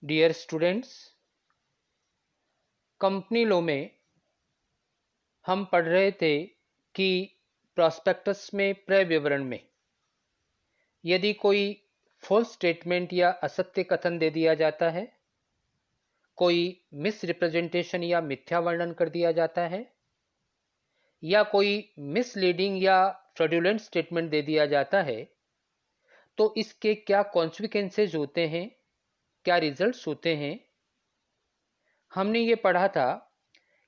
Dear students, company law में हम पढ़ रहे थे कि प्रॉस्पेक्टस में क्रय विवरण में यदि कोई फॉल्स स्टेटमेंट या असत्य कथन दे दिया जाता है, कोई मिस रिप्रेजेंटेशन या मिथ्या वर्णन कर दिया जाता है, या कोई मिसलीडिंग या फ्रॉडुलेंट स्टेटमेंट दे दिया जाता है, तो इसके क्या कॉन्सिक्वेंसेज होते हैं, क्या रिजल्ट्स होते हैं। हमने ये पढ़ा था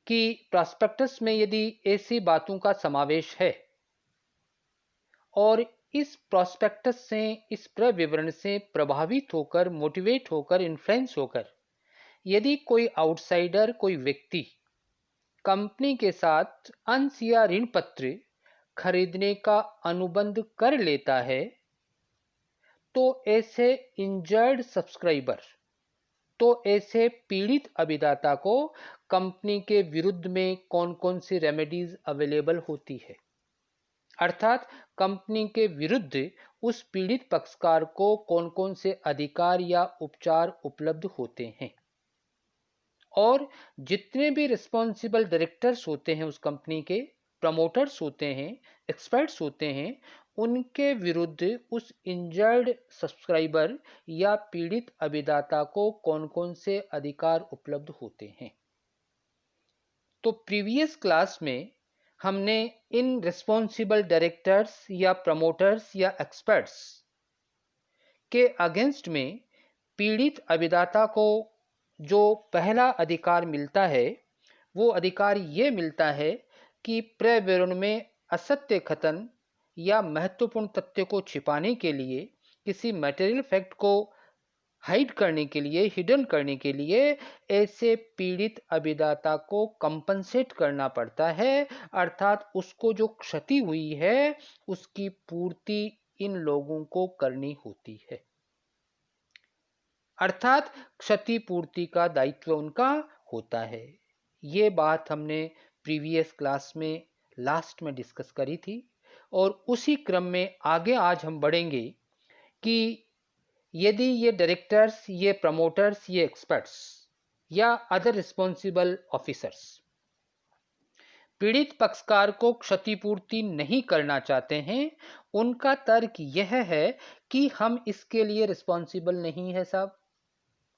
कि प्रॉस्पेक्टस में यदि ऐसी बातों का समावेश है और इस प्रॉस्पेक्टस से, इस क्रय विवरण से प्रभावित होकर, मोटिवेट होकर, इन्फ्लुएंस होकर यदि कोई आउटसाइडर, कोई व्यक्ति कंपनी के साथ अंश या ऋण पत्र खरीदने का अनुबंध कर लेता है, तो ऐसे इंजर्ड सब्सक्राइबर, तो ऐसे पीड़ित अभिदाता को कंपनी के विरुद्ध में कौन कौन सी रेमेडीज अवेलेबल होती है, अर्थात कंपनी के विरुद्ध उस पीड़ित पक्षकार को कौन कौन से अधिकार या उपचार उपलब्ध होते हैं। और जितने भी रिस्पॉन्सिबल डायरेक्टर्स होते हैं उस कंपनी के, प्रमोटर्स होते हैं, एक्सपर्ट्स होते हैं, उनके विरुद्ध उस इंजर्ड सब्सक्राइबर या पीड़ित अभिदाता को कौन कौन से अधिकार उपलब्ध होते हैं। तो प्रीवियस क्लास में हमने इन रिस्पॉन्सिबल डायरेक्टर्स या प्रमोटर्स या एक्सपर्ट्स के अगेंस्ट में पीड़ित अभिदाता को जो पहला अधिकार मिलता है, वो अधिकार ये मिलता है कि क्रय विवरण में असत्य कथन या महत्वपूर्ण तथ्य को छिपाने के लिए, किसी मटेरियल फैक्ट को हाइड करने के लिए, हिडन करने के लिए ऐसे पीड़ित अभिदाता को कंपनसेट करना पड़ता है, अर्थात उसको जो क्षति हुई है उसकी पूर्ति इन लोगों को करनी होती है, अर्थात क्षतिपूर्ति का दायित्व उनका होता है। ये बात हमने प्रीवियस क्लास में लास्ट में डिस्कस करी थी और उसी क्रम में आगे आज हम बढ़ेंगे कि यदि ये डायरेक्टर्स, ये प्रमोटर्स, ये एक्सपर्ट्स या अदर रिस्पॉन्सिबल ऑफिसर्स पीड़ित पक्षकार को क्षतिपूर्ति नहीं करना चाहते हैं, उनका तर्क यह है कि हम इसके लिए रिस्पॉन्सिबल नहीं है साहब।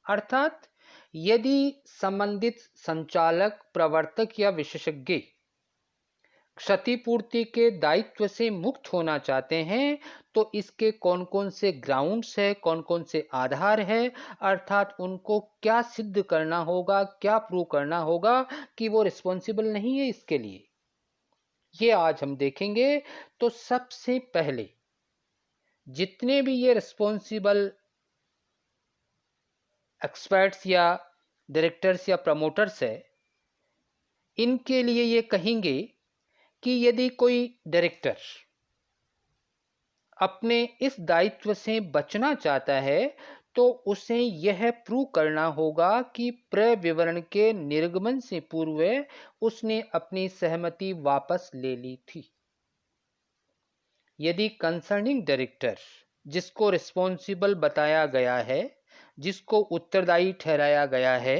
अर्थात यदि संबंधित संचालक, प्रवर्तक या विशेषज्ञ क्षतिपूर्ति के दायित्व से मुक्त होना चाहते हैं, तो इसके कौन कौन से ग्राउंड्स है, कौन कौन से आधार है, अर्थात उनको क्या सिद्ध करना होगा, क्या प्रूव करना होगा कि वो रिस्पॉन्सिबल नहीं है इसके लिए, ये आज हम देखेंगे। तो सबसे पहले जितने भी ये रिस्पॉन्सिबल एक्सपर्ट्स या डायरेक्टर्स या प्रमोटर्स है, इनके लिए ये कहेंगे कि यदि कोई डायरेक्टर अपने इस दायित्व से बचना चाहता है, तो उसे यह प्रूव करना होगा कि क्रय विवरण के निर्गमन से पूर्व उसने अपनी सहमति वापस ले ली थी। यदि कंसर्निंग डायरेक्टर, जिसको रिस्पॉन्सिबल बताया गया है, जिसको उत्तरदायी ठहराया गया है,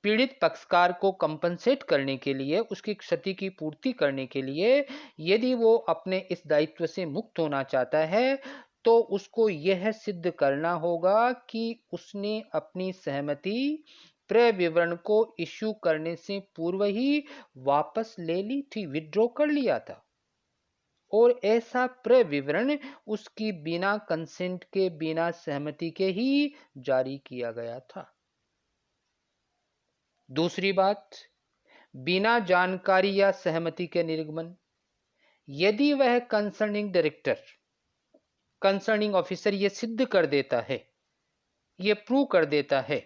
पीड़ित पक्षकार को कंपनसेट करने के लिए, उसकी क्षति की पूर्ति करने के लिए यदि वो अपने इस दायित्व से मुक्त होना चाहता है, तो उसको यह सिद्ध करना होगा कि उसने अपनी सहमति क्रय विवरण को इश्यू करने से पूर्व ही वापस ले ली थी, विड्रॉ कर लिया था, और ऐसा क्रय विवरण उसकी बिना कंसेंट के, बिना सहमति के ही जारी किया गया था। दूसरी बात, बिना जानकारी या सहमति के निर्गमन। यदि वह कंसर्निंग डायरेक्टर, कंसर्निंग ऑफिसर ये सिद्ध कर देता है, ये प्रूव कर देता है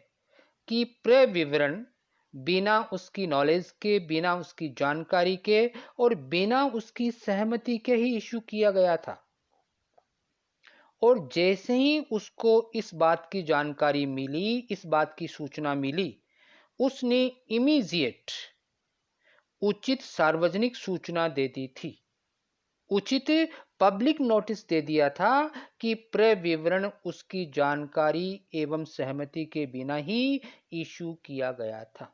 कि क्रय विवरण बिना उसकी नॉलेज के, बिना उसकी जानकारी के और बिना उसकी सहमति के ही इश्यू किया गया था, और जैसे ही उसको इस बात की जानकारी मिली, इस बात की सूचना मिली, उसने इमीडिएट उचित सार्वजनिक सूचना दे दी थी, उचित पब्लिक नोटिस दे दिया था कि प्रविवरण उसकी जानकारी एवं सहमति के बिना ही इशू किया गया था।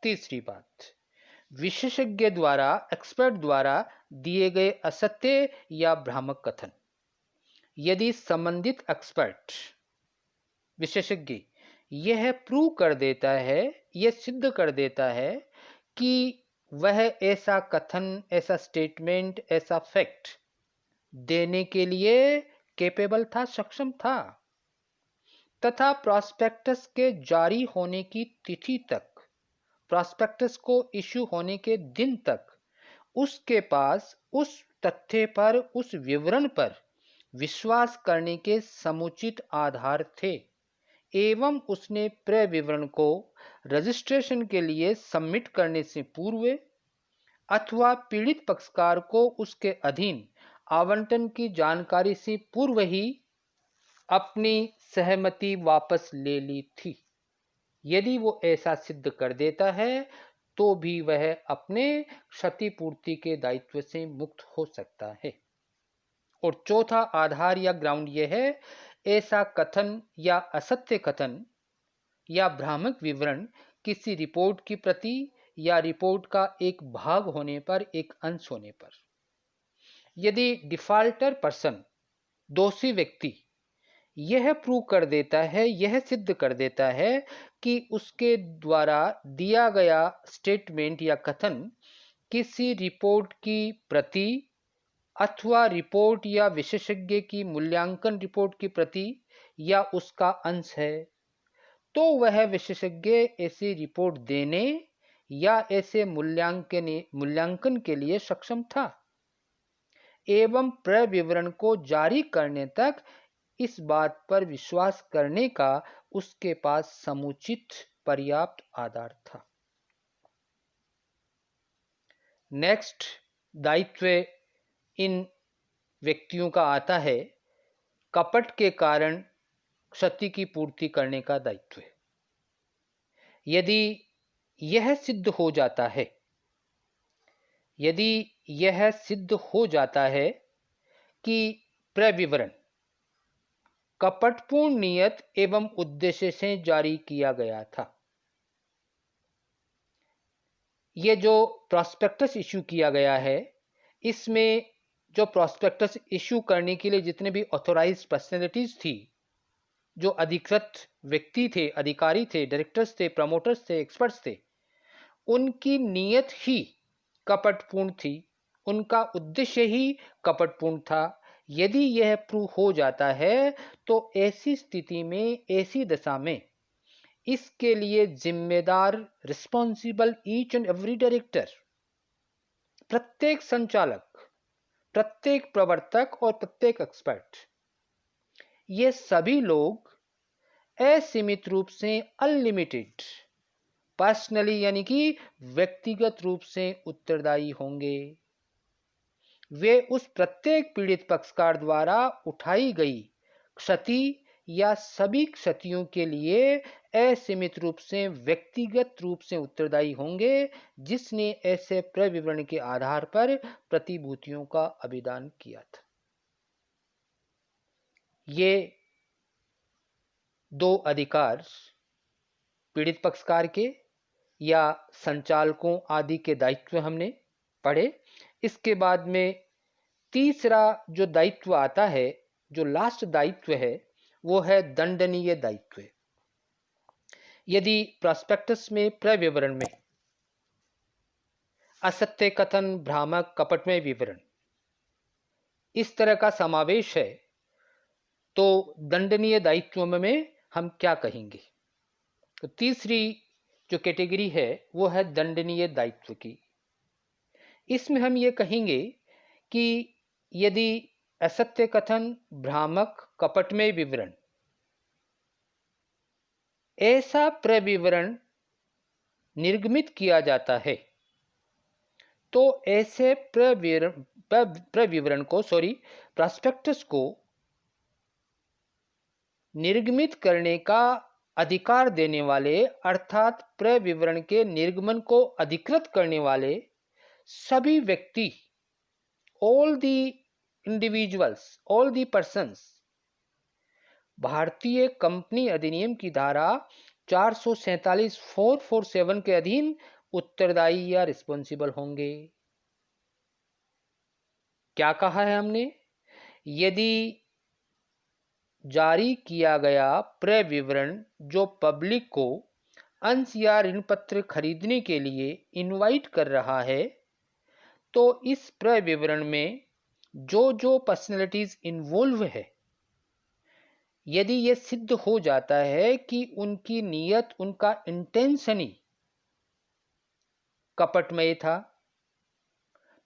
तीसरी बात, विशेषज्ञ द्वारा, एक्सपर्ट द्वारा दिए गए असत्य या भ्रामक कथन। यदि संबंधित एक्सपर्ट, विशेषज्ञ यह प्रूव कर देता है, यह सिद्ध कर देता है कि वह ऐसा कथन, ऐसा स्टेटमेंट, ऐसा फैक्ट देने के लिए कैपेबल था, सक्षम था, तथा प्रॉस्पेक्टस के जारी होने की तिथि तक, प्रॉस्पेक्टस को इशू होने के दिन तक उसके पास उस तथ्य पर, उस विवरण पर विश्वास करने के समुचित आधार थे एवं उसने प्रविवरण को रजिस्ट्रेशन के लिए सबमिट करने से पूर्व अथवा पीड़ित पक्षकार को उसके अधीन आवंटन की जानकारी से पूर्व ही अपनी सहमति वापस ले ली थी। यदि वो ऐसा सिद्ध कर देता है तो भी वह अपने क्षतिपूर्ति के दायित्व से मुक्त हो सकता है। और चौथा आधार या ग्राउंड यह है, ऐसा कथन या असत्य कथन या भ्रामक विवरण किसी रिपोर्ट की प्रति या रिपोर्ट का एक भाग होने पर, एक अंश होने पर। यदि डिफॉल्टर पर्सन, दोषी व्यक्ति यह प्रूव कर देता है, यह सिद्ध कर देता है कि उसके द्वारा दिया गया स्टेटमेंट या कथन किसी रिपोर्ट की प्रति अथवा रिपोर्ट या विशेषज्ञ की मूल्यांकन रिपोर्ट की प्रति या उसका अंश है, तो वह विशेषज्ञ ऐसी रिपोर्ट देने या ऐसे मूल्यांकन के लिए सक्षम था एवं प्रविवरण को जारी करने तक इस बात पर विश्वास करने का उसके पास समुचित पर्याप्त आधार था। नेक्स्ट दायित्व इन व्यक्तियों का आता है कपट के कारण क्षति की पूर्ति करने का दायित्व। यदि यह सिद्ध हो जाता है, यदि यह सिद्ध हो जाता है कि प्रविवरण कपटपूर्ण नियत एवं उद्देश्य से जारी किया गया था, यह जो प्रॉस्पेक्टस इशू किया गया है, इसमें जो प्रॉस्पेक्टस इशू करने के लिए जितने भी ऑथोराइज्ड पर्सनैलिटीज थी, जो अधिकृत व्यक्ति थे, अधिकारी थे, डायरेक्टर्स थे, प्रमोटर्स थे, एक्सपर्ट्स थे, उनकी नीयत ही कपटपूर्ण थी, उनका उद्देश्य ही कपटपूर्ण था। यदि यह प्रूव हो जाता है तो ऐसी स्थिति में, ऐसी दशा में इसके लिए जिम्मेदार, responsible each and every director, प्रत्येक संचालक, प्रत्येक प्रवर्तक और प्रत्येक एक्सपर्ट, ये सभी लोग असीमित रूप से, अनलिमिटेड, पर्सनली यानी कि व्यक्तिगत रूप से उत्तरदायी होंगे। वे उस प्रत्येक पीड़ित पक्षकार द्वारा उठाई गई क्षति या सभी क्षतियों के लिए असीमित रूप से, व्यक्तिगत रूप से उत्तरदायी होंगे जिसने ऐसे प्रविवरण के आधार पर प्रतिभूतियों का अभिदान किया था। ये दो अधिकार पीड़ित पक्षकार के या संचालकों आदि के दायित्व हमने पढ़े। इसके बाद में तीसरा जो दायित्व आता है, जो लास्ट दायित्व है, वो है दंडनीय दायित्व। यदि प्रॉस्पेक्टस में, प्रविवरण में असत्य कथन, भ्रामक, कपटमय विवरण इस तरह का समावेश है तो दंडनीय दायित्व में हम क्या कहेंगे? तो तीसरी जो कैटेगरी है वो है दंडनीय दायित्व की। इसमें हम ये कहेंगे कि यदि असत्य कथन, भ्रामक, कपटमय विवरण ऐसा प्रविवरण निर्गमित किया जाता है तो ऐसे प्रविवरण को, प्रॉस्पेक्टस को निर्गमित करने का अधिकार देने वाले, अर्थात प्रविवरण के निर्गमन को अधिकृत करने वाले सभी व्यक्ति all the individuals, all the persons, भारतीय कंपनी अधिनियम की धारा 447 447 के अधीन उत्तरदायी या रिस्पॉन्सिबल होंगे। क्या कहा है हमने? यदि जारी किया गया क्रय विवरण जो पब्लिक को अंश या ऋण पत्र खरीदने के लिए इनवाइट कर रहा है, तो इस क्रय विवरण में जो पर्सनैलिटीज इन्वॉल्व है, यदि यह सिद्ध हो जाता है कि उनकी नीयत, उनका इंटेंशन ही कपटमय था,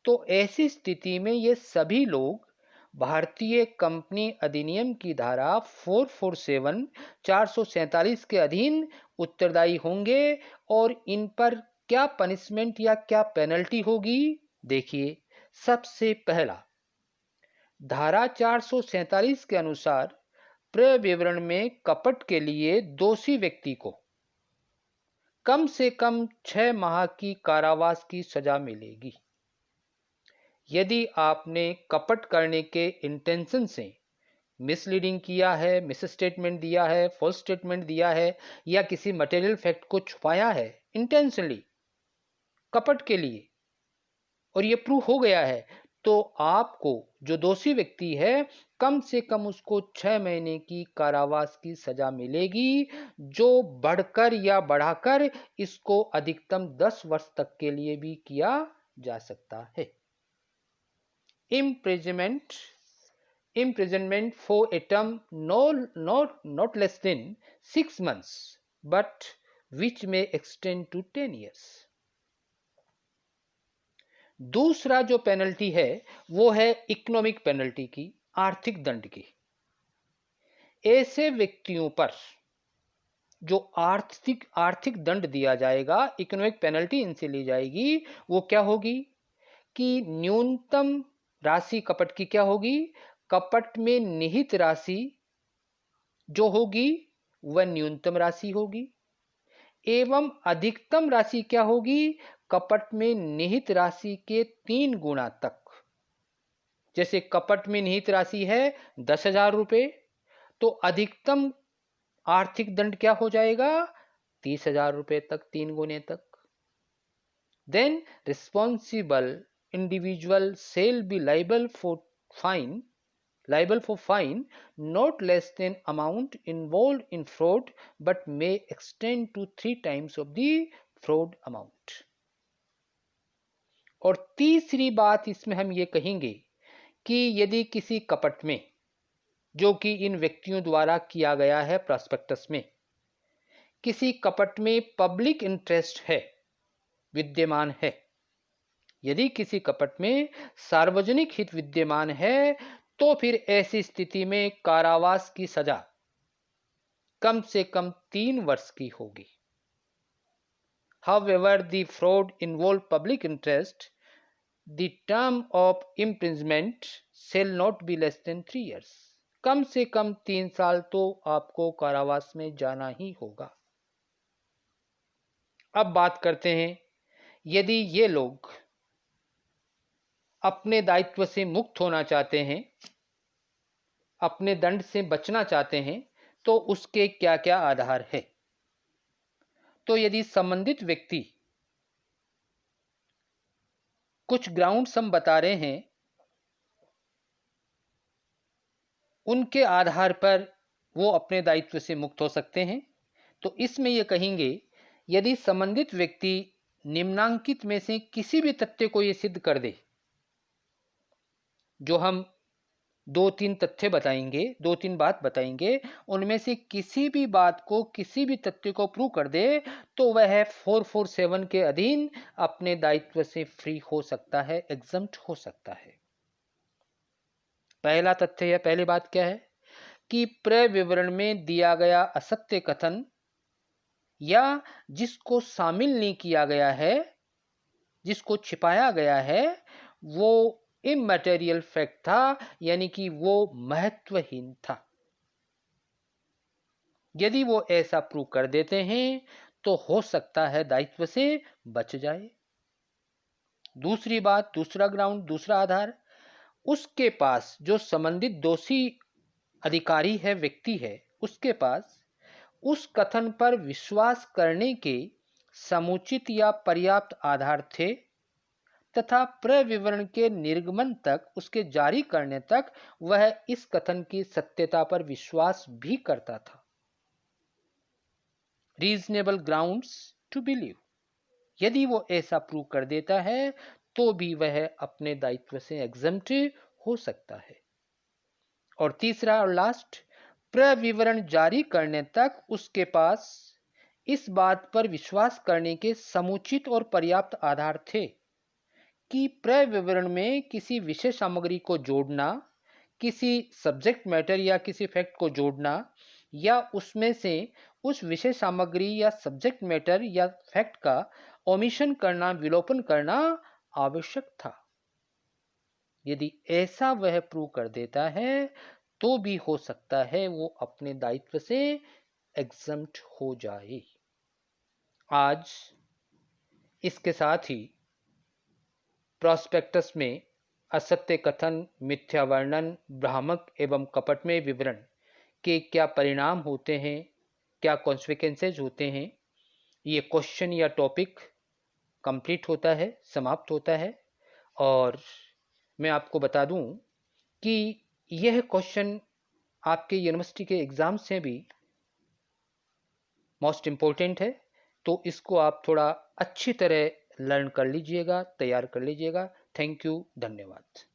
तो ऐसी स्थिति में ये सभी लोग भारतीय कंपनी अधिनियम की धारा 447 447 के अधीन उत्तरदायी होंगे। और इन पर क्या पनिशमेंट या क्या पेनल्टी होगी? देखिए, सबसे पहला, धारा 447 के अनुसार क्रय विवरण में कपट के लिए दोषी व्यक्ति को कम से कम 6 माह की कारावास की सजा मिलेगी। यदि आपने कपट करने के इंटेंशन से मिसलीडिंग किया है, मिस स्टेटमेंट दिया है, फॉल्स स्टेटमेंट दिया है, या किसी मटेरियल फैक्ट को छुपाया है इंटेंशनली कपट के लिए, और ये प्रूव हो गया है, तो आपको, जो दोषी व्यक्ति है, कम से कम उसको 6 महीने की कारावास की सजा मिलेगी, जो बढ़कर या बढ़ाकर इसको अधिकतम 10 वर्ष तक के लिए भी किया जा सकता है। Imprisonment for a term not less than 6 months, but which may extend to 10 years. दूसरा जो पेनल्टी है वो है इकोनॉमिक पेनल्टी की, आर्थिक दंड की। ऐसे व्यक्तियों पर जो आर्थिक दंड दिया जाएगा, इकोनॉमिक पेनल्टी इनसे ली जाएगी, वो क्या होगी कि न्यूनतम राशि कपट की क्या होगी? कपट में निहित राशि जो होगी वह न्यूनतम राशि होगी, एवं अधिकतम राशि क्या होगी? कपट में निहित राशि के 3 गुना तक। जैसे कपट में निहित राशि है 10,000 रुपए, तो अधिकतम आर्थिक दंड क्या हो जाएगा? 30,000 रुपए तक, 3 गुने तक। Then responsible individual shall be liable for fine not less than amount involved in fraud, but may extend to 3 times of the fraud amount. और तीसरी बात इसमें हम ये कहेंगे कि यदि किसी कपट में, जो कि इन व्यक्तियों द्वारा किया गया है प्रॉस्पेक्टस में, किसी कपट में पब्लिक इंटरेस्ट है, विद्यमान है, यदि किसी कपट में सार्वजनिक हित विद्यमान है, तो फिर ऐसी स्थिति में कारावास की सजा कम से कम 3 वर्ष की होगी। However, the fraud involve public interest, the term of imprisonment shall not be less than 3 years. कम से कम 3 साल तो आपको कारावास में जाना ही होगा। अब बात करते हैं, यदि ये लोग अपने दायित्व से मुक्त होना चाहते हैं, अपने दंड से बचना चाहते हैं, तो उसके क्या क्या आधार है? तो यदि संबंधित व्यक्ति, कुछ ग्राउंड्स हम बता रहे हैं, उनके आधार पर वो अपने दायित्व से मुक्त हो सकते हैं। तो इसमें यह कहेंगे, यदि संबंधित व्यक्ति निम्नांकित में से किसी भी तथ्य को यह सिद्ध कर दे, जो हम 2-3 तथ्य बताएंगे, 2-3 बात बताएंगे, उनमें से किसी भी बात को, किसी भी तथ्य को प्रूव कर दे, तो वह 447 के अधीन अपने दायित्व से फ्री हो सकता है, एग्जम्प्ट हो सकता है। पहला तथ्य या पहली बात क्या है कि क्रय विवरण में दिया गया असत्य कथन या जिसको शामिल नहीं किया गया है, जिसको छिपाया गया है, वो इमैटेरियल फैक्ट था, यानी कि वो महत्वहीन था। यदि वो ऐसा प्रूव कर देते हैं तो हो सकता है दायित्व से बच जाए। दूसरी बात, दूसरा ग्राउंड, दूसरा आधार, उसके पास, जो संबंधित दोषी अधिकारी है, व्यक्ति है, उसके पास उस कथन पर विश्वास करने के समुचित या पर्याप्त आधार थे तथा प्रविवरण के निर्गमन तक, उसके जारी करने तक वह इस कथन की सत्यता पर विश्वास भी करता था। रीजनेबल ग्राउंड्स टू बिलीव, यदि वो ऐसा प्रूव कर देता है तो भी वह अपने दायित्व से एग्जम्प्ट हो सकता है। और तीसरा और लास्ट, प्रविवरण जारी करने तक उसके पास इस बात पर विश्वास करने के समुचित और पर्याप्त आधार थे कि प्रविवरण में किसी विशेष सामग्री को जोड़ना, किसी सब्जेक्ट मैटर या किसी फैक्ट को जोड़ना, या उसमें से उस विशेष सामग्री या सब्जेक्ट मैटर या फैक्ट का ओमिशन करना, विलोपन करना आवश्यक था। यदि ऐसा वह प्रूव कर देता है तो भी हो सकता है वो अपने दायित्व से एग्जम्प्ट हो जाए। आज इसके साथ ही प्रॉस्पेक्टस में असत्य कथन, मिथ्या वर्णन, भ्रामक एवं कपटमय विवरण के क्या परिणाम होते हैं, क्या कॉन्सिक्वेंसेज होते हैं, ये क्वेश्चन या टॉपिक कंप्लीट होता है, समाप्त होता है। और मैं आपको बता दूं कि यह क्वेश्चन आपके यूनिवर्सिटी के एग्जाम से भी मोस्ट इम्पोर्टेंट है, तो इसको आप थोड़ा अच्छी तरह लर्न कर लीजिएगा, तैयार कर लीजिएगा। थैंक यू, धन्यवाद।